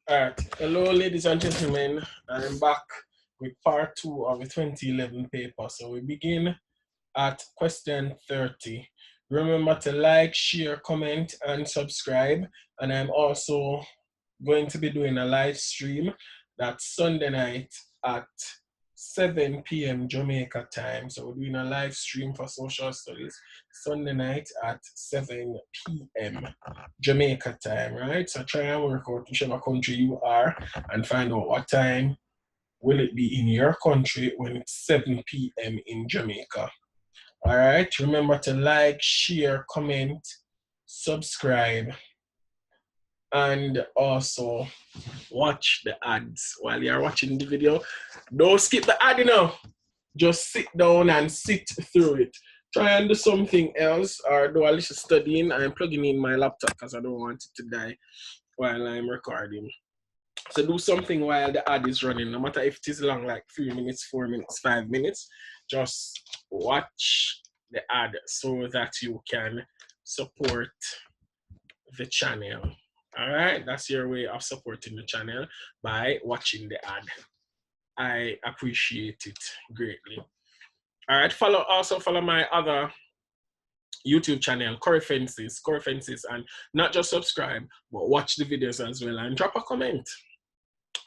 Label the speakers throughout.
Speaker 1: Alright, hello ladies and gentlemen, I'm back with part 2 of the 2011 paper. So we begin at question 30. Remember to like, share, comment and subscribe, and I'm also going to be doing a live stream that's Sunday night at 7 p.m. Jamaica time. So we're doing a live stream for social studies Sunday night at 7 p.m. Jamaica time, right? So try and work out whichever country you are and find out what time will it be in your country when it's 7 p.m. in Jamaica. All right, remember to like, share, comment, subscribe, and also watch the ads while you're watching the video. Don't skip the ad, you know. Just sit down and sit through it. Try and do something else or do a little studying. I'm plugging in my laptop because I don't want it to die while I'm recording. So do something while the ad is running, no matter if it is long, like 3 minutes, 4 minutes, 5 minutes. Just watch the ad so that you can support the channel. All right, that's your way of supporting the channel by watching the ad. I appreciate it greatly. All right, also follow my other YouTube channel, Curry Fences, and not just subscribe, but watch the videos as well and drop a comment.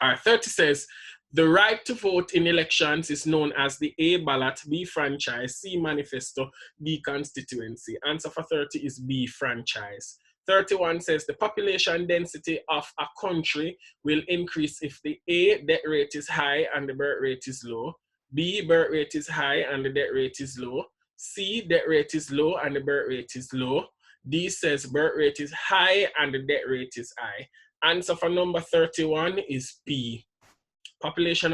Speaker 1: All right, 30 says, the right to vote in elections is known as the A ballot, B franchise, C manifesto, D constituency. Answer for 30 is B franchise. 31 says the population density of a country will increase if the A, death rate is high and the birth rate is low. B, birth rate is high and the death rate is low. C, death rate is low and the birth rate is low. D says birth rate is high and the death rate is high. Answer for number 31 is B. Population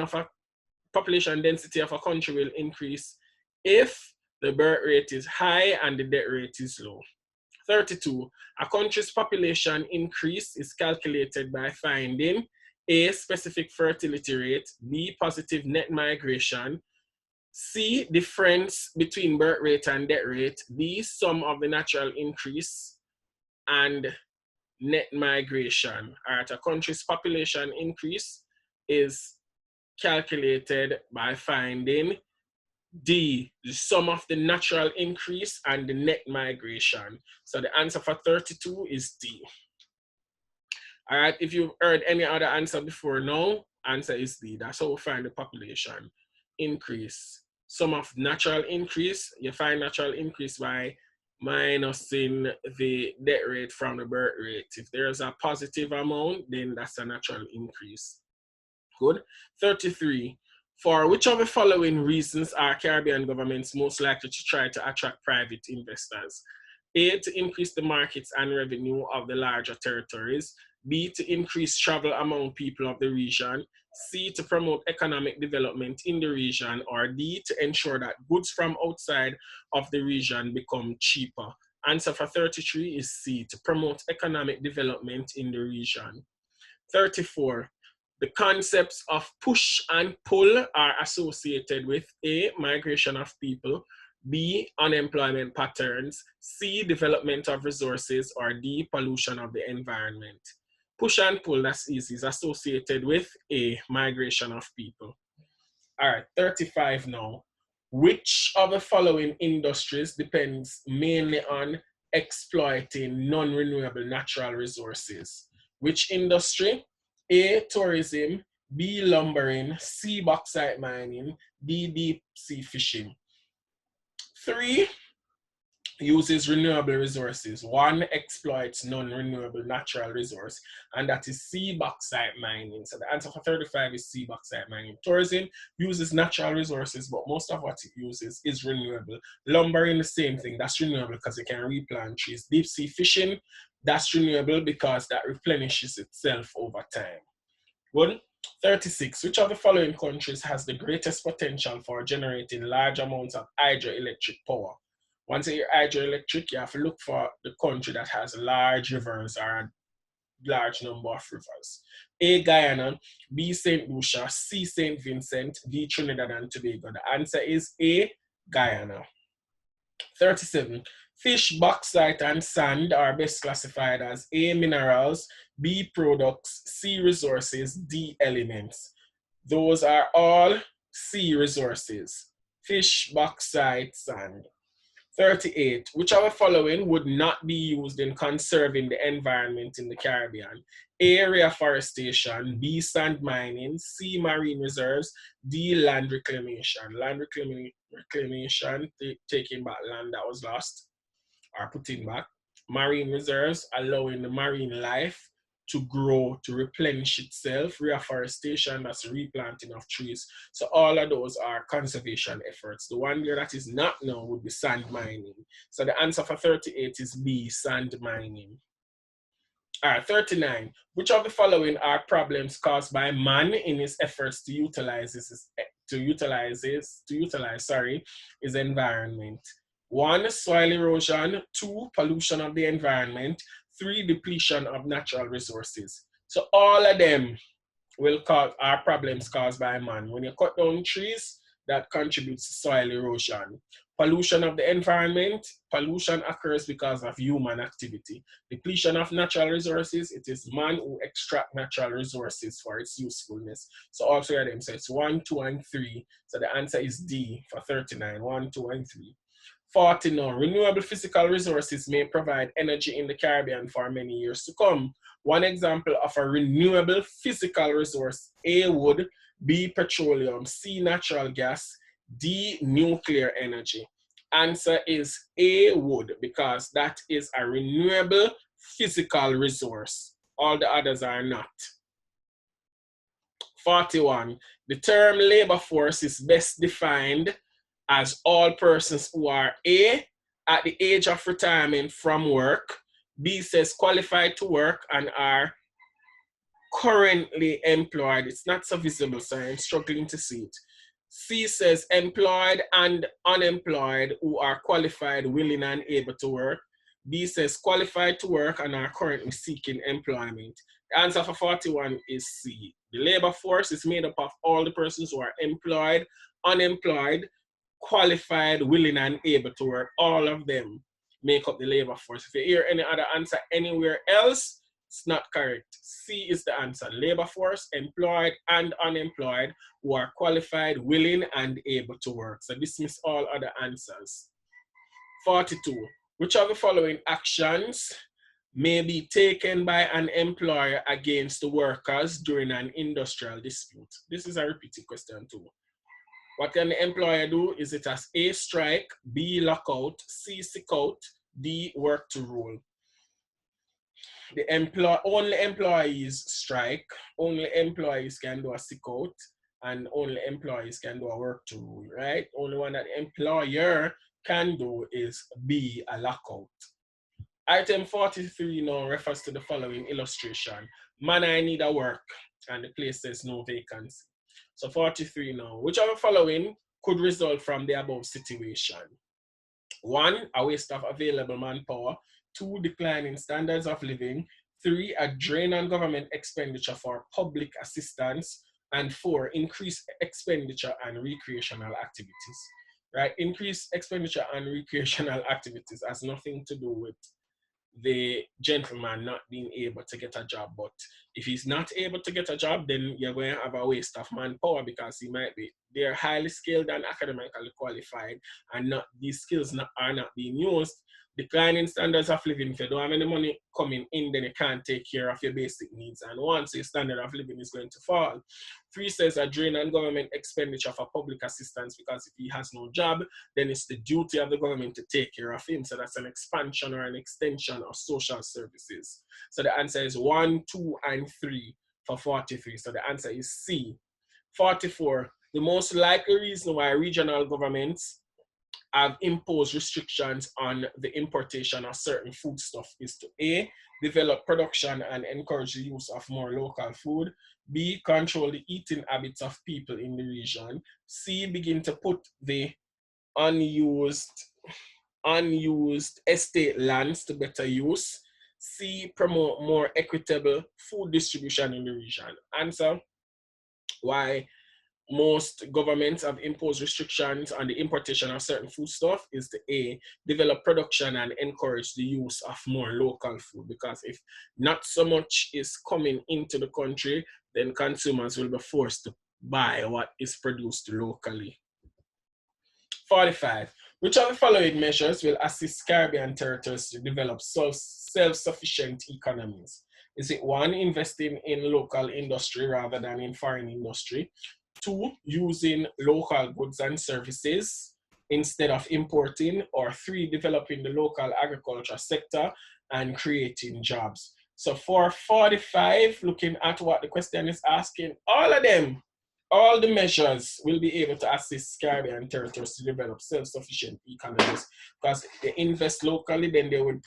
Speaker 1: density of a country will increase if the birth rate is high and the death rate is low. 32, a country's population increase is calculated by finding A, specific fertility rate, B, positive net migration, C, difference between birth rate and death rate, D, sum of the natural increase, and net migration. All right, a country's population increase is calculated by finding D, the sum of the natural increase and the net migration. So the answer for 32 is D. All right, if you've heard any other answer before, no, answer is D. That's how we find the population increase. Sum of natural increase, you find natural increase by minusing the death rate from the birth rate. If there's a positive amount, then that's a natural increase. Good. 33. For which of the following reasons are Caribbean governments most likely to try to attract private investors? A, to increase the markets and revenue of the larger territories. B, to increase travel among people of the region. C, to promote economic development in the region. Or D, to ensure that goods from outside of the region become cheaper. Answer for 33 is C, to promote economic development in the region. 34. The concepts of push and pull are associated with A, migration of people, B, unemployment patterns, C, development of resources, or D, pollution of the environment. Push and pull, that's easy, is associated with A, migration of people. All right, 35 now. Which of the following industries depends mainly on exploiting non-renewable natural resources? Which industry? A, tourism, B, lumbering, C, bauxite mining, D, deep sea fishing. 3, uses renewable resources. 1, exploits non-renewable natural resource, and that is C, bauxite mining. So the answer for 35 is C, bauxite mining. Tourism uses natural resources, but most of what it uses is renewable. Lumbering, the same thing, that's renewable because it can replant trees. Deep sea fishing, that's renewable because that replenishes itself over time. Good. 36. Which of the following countries has the greatest potential for generating large amounts of hydroelectric power? Once you're hydroelectric, you have to look for the country that has large rivers or a large number of rivers. A, Guyana, B, St. Lucia, C, St. Vincent, D, Trinidad and Tobago. The answer is A, Guyana. 37. Fish, bauxite, and sand are best classified as A, minerals, B, products, C, resources, D, elements. Those are all C resources. Fish, bauxite, sand. 38. Which of the following would not be used in conserving the environment in the Caribbean? A, reforestation, B, sand mining, C, marine reserves, D, land reclamation. Land reclamation, taking back land that was lost or putting back. Marine reserves, allowing the marine life to grow, to replenish itself. Reforestation, that's replanting of trees. So all of those are conservation efforts. The one there that is not known would be sand mining. So the answer for 38 is B, sand mining. All right, 39. Which of the following are problems caused by man in his efforts to utilize his environment? 1, soil erosion. 2, pollution of the environment. 3, depletion of natural resources. So all of them are problems caused by man. When you cut down trees, that contributes to soil erosion. Pollution of the environment, pollution occurs because of human activity. Depletion of natural resources, it is man who extract natural resources for its usefulness. So all three of them, so it's 1, 2, and 3. So the answer is D for 39, 1, 2, and 3. 40 now, renewable physical resources may provide energy in the Caribbean for many years to come. One example of a renewable physical resource, A, wood, B, petroleum, C, natural gas, D, nuclear energy. Answer is A, wood, because that is a renewable physical resource. All the others are not. 41, the term labor force is best defined as all persons who are A, at the age of retirement from work, B says qualified to work and are currently employed. It's not so visible, so I'm struggling to see it. C says employed and unemployed who are qualified, willing, and able to work. B says qualified to work and are currently seeking employment. The answer for 41 is C. The labor force is made up of all the persons who are employed, unemployed, qualified, willing, and able to work. All of them make up the labor force. If you hear any other answer anywhere else, it's not correct. C is the answer. Labor force, employed and unemployed, who are qualified, willing, and able to work. So dismiss all other answers. 42. Which of the following actions may be taken by an employer against the workers during an industrial dispute? This is a repeated question too. What can the employer do? Is it as A, strike, B, lockout, C, sick out, D, work to rule? Only employees strike, only employees can do a sick out, and only employees can do a work to rule, right? Only one that the employer can do is B, a lockout. Item 43 now refers to the following illustration. Man, I need a work, and the place says no vacancy. So 43 now. Which of the following could result from the above situation? 1, a waste of available manpower. 2, declining standards of living. 3, a drain on government expenditure for public assistance. And 4, increased expenditure on recreational activities. Right? Increased expenditure on recreational activities has nothing to do with the gentleman not being able to get a job. But if he's not able to get a job, then you're going to have a waste of manpower because they're highly skilled and academically qualified, and these skills are not being used. Declining standards of living. If you don't have any money coming in, then you can't take care of your basic needs. And once your standard of living is going to fall. 3 says a drain on government expenditure for public assistance, because if he has no job, then it's the duty of the government to take care of him. So that's an expansion or an extension of social services. So the answer is 1, 2, and 3 for 43. So the answer is C. 44. The most likely reason why regional governments have imposed restrictions on the importation of certain foodstuff is to A, develop production and encourage the use of more local food. B, control the eating habits of people in the region. C, begin to put the unused estate lands to better use. C, promote more equitable food distribution in the region. Answer, why most governments have imposed restrictions on the importation of certain foodstuff is to A, develop production and encourage the use of more local food, because if not so much is coming into the country, then consumers will be forced to buy what is produced locally. 45. Which of the following measures will assist Caribbean territories to develop self-sufficient economies? Is it 1, investing in local industry rather than in foreign industry? 2, using local goods and services instead of importing? Or 3, developing the local agriculture sector and creating jobs? So for 45, looking at what the question is asking, all of them, all the measures will be able to assist Caribbean territories to develop self-sufficient economies, because they invest locally, then they will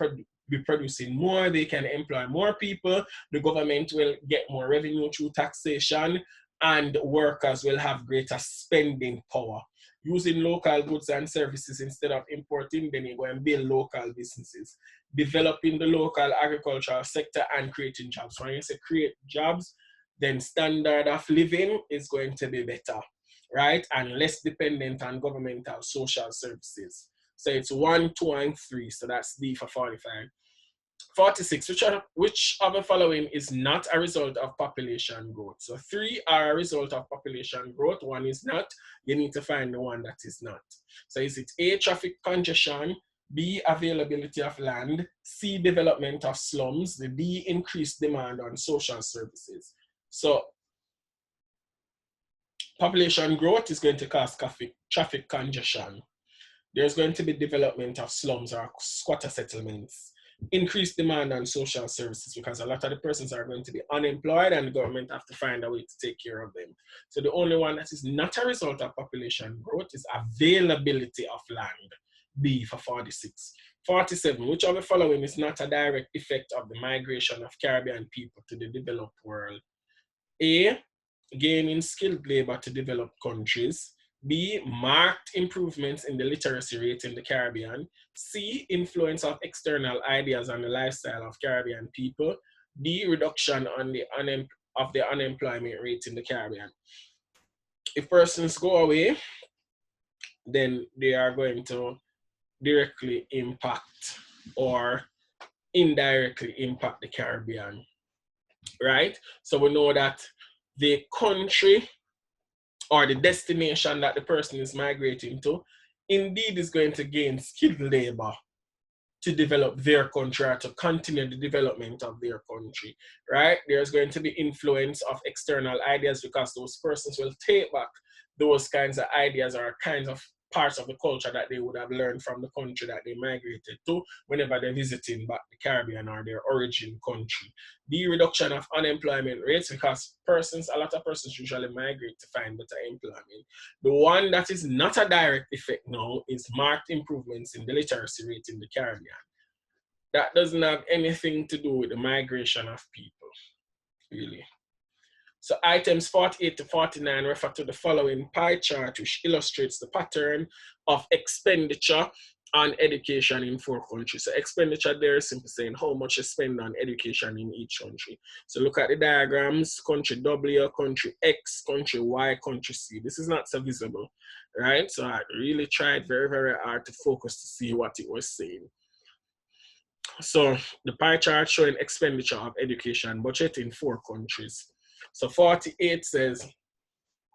Speaker 1: be producing more, they can employ more people, the government will get more revenue through taxation, and workers will have greater spending power. Using local goods and services instead of importing, then you go and build local businesses. Developing the local agricultural sector and creating jobs. When you say create jobs, then standard of living is going to be better, right? And less dependent on governmental social services. So it's 1, 2, and 3. So that's D for 45. 46, which of the following is not a result of population growth? So 3 are a result of population growth, 1 is not. You need to find the one that is not. So is it A, traffic congestion, B, availability of land, C, development of slums, the D, increased demand on social services? So population growth is going to cause traffic congestion. There's going to be development of slums or squatter settlements, increased demand on social services, because a lot of the persons are going to be unemployed and the government have to find a way to take care of them. So the only one that is not a result of population growth is availability of land, B for 46. 47, which of the following is not a direct effect of the migration of Caribbean people to the developed world? A, gaining skilled labor to developed countries. B, marked improvements in the literacy rate in the Caribbean. C, influence of external ideas on the lifestyle of Caribbean people. D, reduction on the unemployment rate in the Caribbean. If persons go away, then they are going to directly impact or indirectly impact the Caribbean, right? So we know that the country or the destination that the person is migrating to indeed is going to gain skilled labor to develop their country or to continue the development of their country, right? There's going to be influence of external ideas, because those persons will take back those kinds of ideas or kinds of parts of the culture that they would have learned from the country that they migrated to whenever they're visiting back the Caribbean or their origin country. The reduction of unemployment rates, because a lot of persons usually migrate to find better employment. The one that is not a direct effect now is marked improvements in the literacy rate in the Caribbean. That doesn't have anything to do with the migration of people, really. So items 48 to 49 refer to the following pie chart, which illustrates the pattern of expenditure on education in 4 countries. So expenditure there is simply saying how much you spend on education in each country. So look at the diagrams, country W, country X, country Y, country C. This is not so visible, right? So I really tried very, very hard to focus to see what it was saying. So the pie chart showing expenditure of education budget in 4 countries. So 48 says,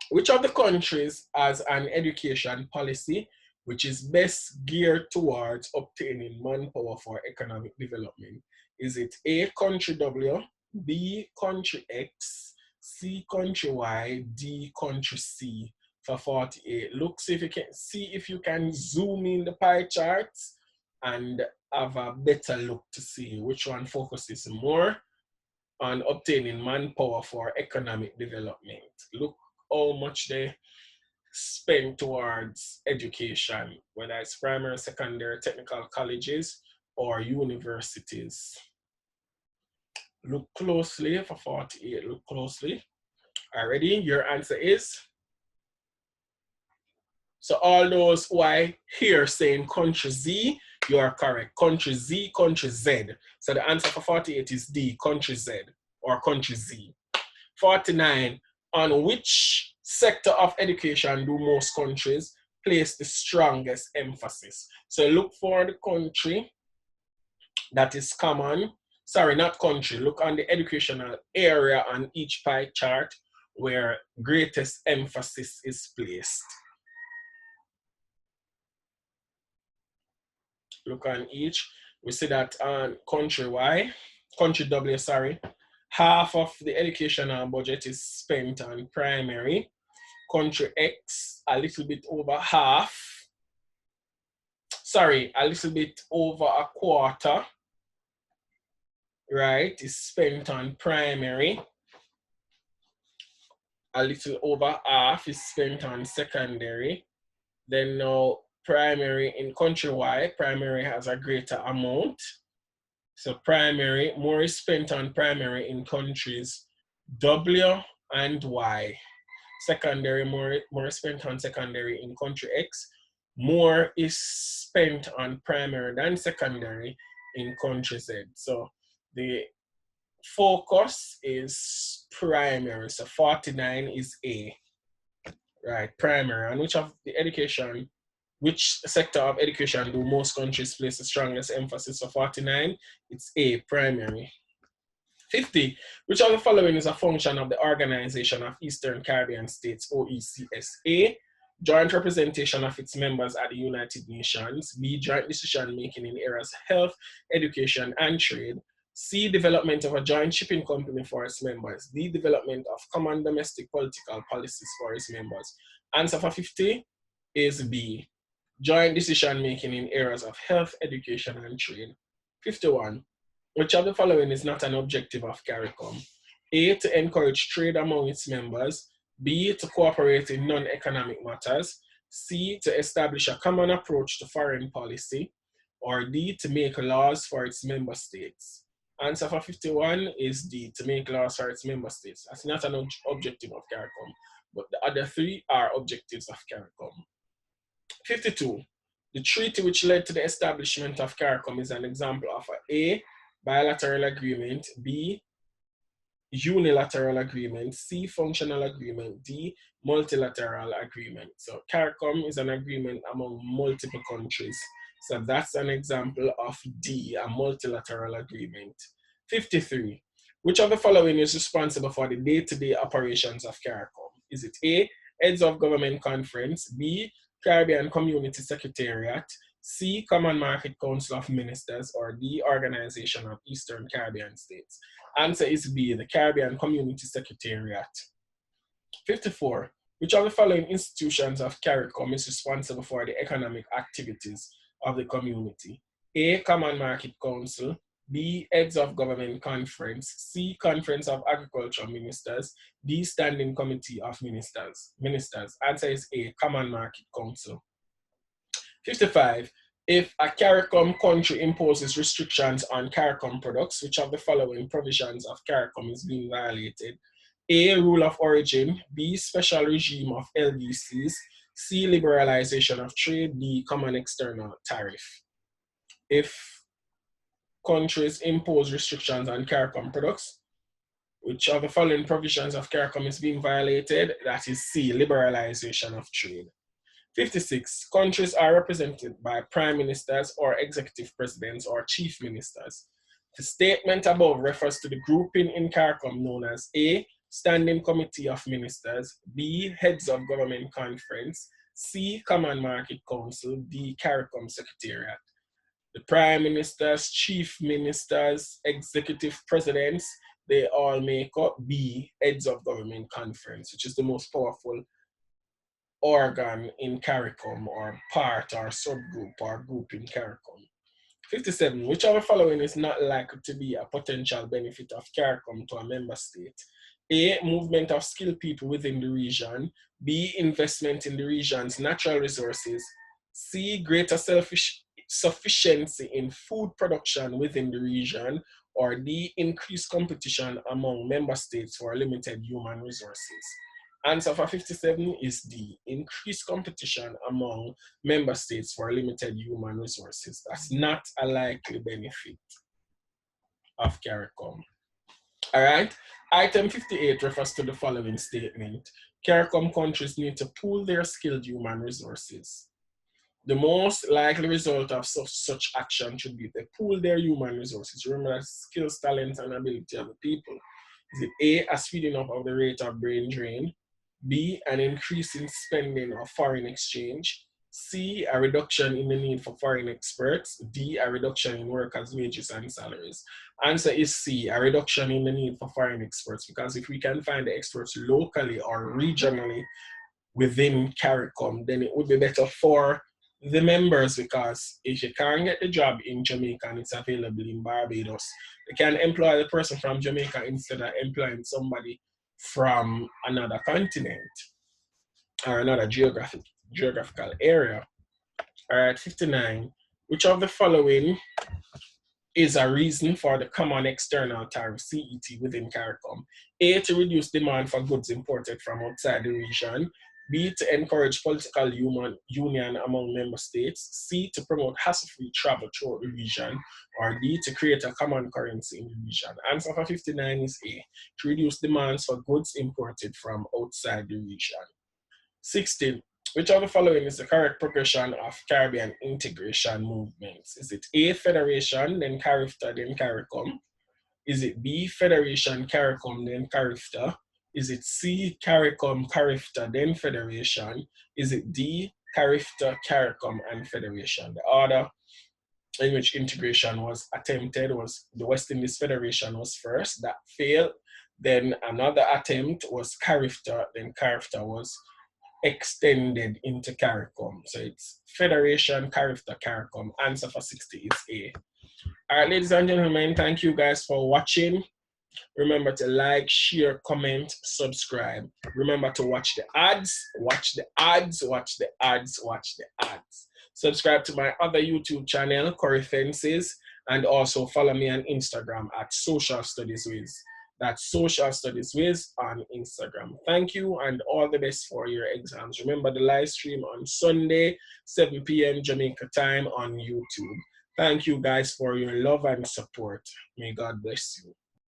Speaker 1: which of the countries has an education policy which is best geared towards obtaining manpower for economic development? Is it A, country W, B, country X, C, country Y, D, country C? For 48, look, see if you can zoom in the pie charts and have a better look to see which one focuses more on obtaining manpower for economic development. Look how much they spend towards education, whether it's primary, secondary, technical colleges, or universities. Look closely for 48, look closely. Already, your answer is? So all those who are here saying country Z, you are correct. Country Z, country Z. So the answer for 48 is D, country Z or country Z. 49, on which sector of education do most countries place the strongest emphasis? So look for the country that is common. Sorry, not country. Look on the educational area on each pie chart where greatest emphasis is placed. Look on each. We see that on country Y, country W, sorry, half of the educational budget is spent on primary. Country X, a little bit over half. Sorry, a little bit over a quarter, right, is spent on primary. A little over half is spent on secondary. Then now primary in country Y, primary has a greater amount. So primary, more is spent on primary in countries W and Y. Secondary, more is spent on secondary in country X. More is spent on primary than secondary in country Z. So the focus is primary. So 49 is A, right? Primary. And which sector of education do most countries place the strongest emphasis? So 49, it's A, primary. 50, which of the following is a function of the Organization of Eastern Caribbean States, OECSA? Joint representation of its members at the United Nations. B, joint decision making in areas of health, education, and trade. C, development of a joint shipping company for its members. D, development of common domestic political policies for its members. Answer for 50 is B, joint decision making in areas of health, education, and trade. 51. Which of the following is not an objective of CARICOM? A, to encourage trade among its members. B, to cooperate in non-economic matters. C, to establish a common approach to foreign policy. Or D, to make laws for its member states. Answer for 51 is D, to make laws for its member states. That's not an objective of CARICOM, but the other three are objectives of CARICOM. 52. The treaty which led to the establishment of CARICOM is an example of A, bilateral agreement, B, unilateral agreement, C, functional agreement, D, multilateral agreement. So CARICOM is an agreement among multiple countries. So that's an example of D, a multilateral agreement. 53. Which of the following is responsible for the day-to-day operations of CARICOM? Is it A, Heads of Government Conference, B, Caribbean Community Secretariat, C, Common Market Council of Ministers, or D, Organization of Eastern Caribbean States? Answer is B, the Caribbean Community Secretariat. 54. Which of the following institutions of CARICOM is responsible for the economic activities of the community? A, Common Market Council, B, Heads of Government Conference, C, Conference of Agriculture Ministers, D, Standing Committee of Ministers. Answer is A, Common Market Council. 55. If a CARICOM country imposes restrictions on CARICOM products, which of the following provisions of CARICOM is being violated? A, rule of origin, B, special regime of LDCs, C, liberalization of trade, D, common external tariff. If countries impose restrictions on CARICOM products, which of the following provisions of CARICOM is being violated? That is C, liberalization of trade. 56. Countries are represented by prime ministers or executive presidents or chief ministers. The statement above refers to the grouping in CARICOM known as A, Standing Committee of Ministers, B, Heads of Government Conference, C, Common Market Council, D, CARICOM Secretariat. The prime ministers, chief ministers, executive presidents, they all make up B, Heads of Government Conference, which is the most powerful organ in CARICOM, or part or subgroup or group in CARICOM. 57. Which of the following is not likely to be a potential benefit of CARICOM to a member state? A, movement of skilled people within the region. B, investment in the region's natural resources. C, greater sufficiency in food production within the region. Or D, increased competition among member states for limited human resources. Answer for 57 is D, increased competition among member states for limited human resources. That's not a likely benefit of CARICOM. All right. Item 58 refers to the following statement. CARICOM countries need to pool their skilled human resources. The most likely result of such action should be they pool their human resources. Remember that skills, talent, and ability of the people. Is it A, a speeding up of the rate of brain drain? B, an increase in spending of foreign exchange? C, a reduction in the need for foreign experts? D, a reduction in workers' wages and salaries? Answer is C, a reduction in the need for foreign experts, because if we can find the experts locally or regionally within CARICOM, then it would be better for the members, because if you can't get the job in Jamaica and it's available in Barbados, they can employ the person from Jamaica instead of employing somebody from another continent or another geographical area. All right, 59. Which of the following is a reason for the common external tariff CET within CARICOM? A, to reduce demand for goods imported from outside the region. B, to encourage political union among member states. C, to promote hassle-free travel throughout the region. Or D, to create a common currency in the region. Answer for 59 is A, to reduce demands for goods imported from outside the region. 16. Which of the following is the correct progression of Caribbean integration movements? Is it A, Federation, then CARIFTA, then CARICOM? Is it B, Federation, CARICOM, then CARIFTA? Is it C, CARICOM, CARIFTA, then Federation? Is it D, CARIFTA, CARICOM, and Federation? The order in which integration was attempted was the West Indies Federation was first, that failed. Then another attempt was CARIFTA, then CARIFTA was extended into CARICOM. So it's Federation, CARIFTA, CARICOM. Answer for 60 is A. All right, ladies and gentlemen, thank you guys for watching. Remember to like, share, comment, subscribe. Remember to watch the ads, watch the ads, watch the ads, watch the ads. Subscribe to my other YouTube channel, Curry Fences, and also follow me on Instagram at Social Studies Wiz. That's Social Studies Wiz on Instagram. Thank you and all the best for your exams. Remember the live stream on Sunday, 7 p.m. Jamaica time on YouTube. Thank you guys for your love and support. May God bless you.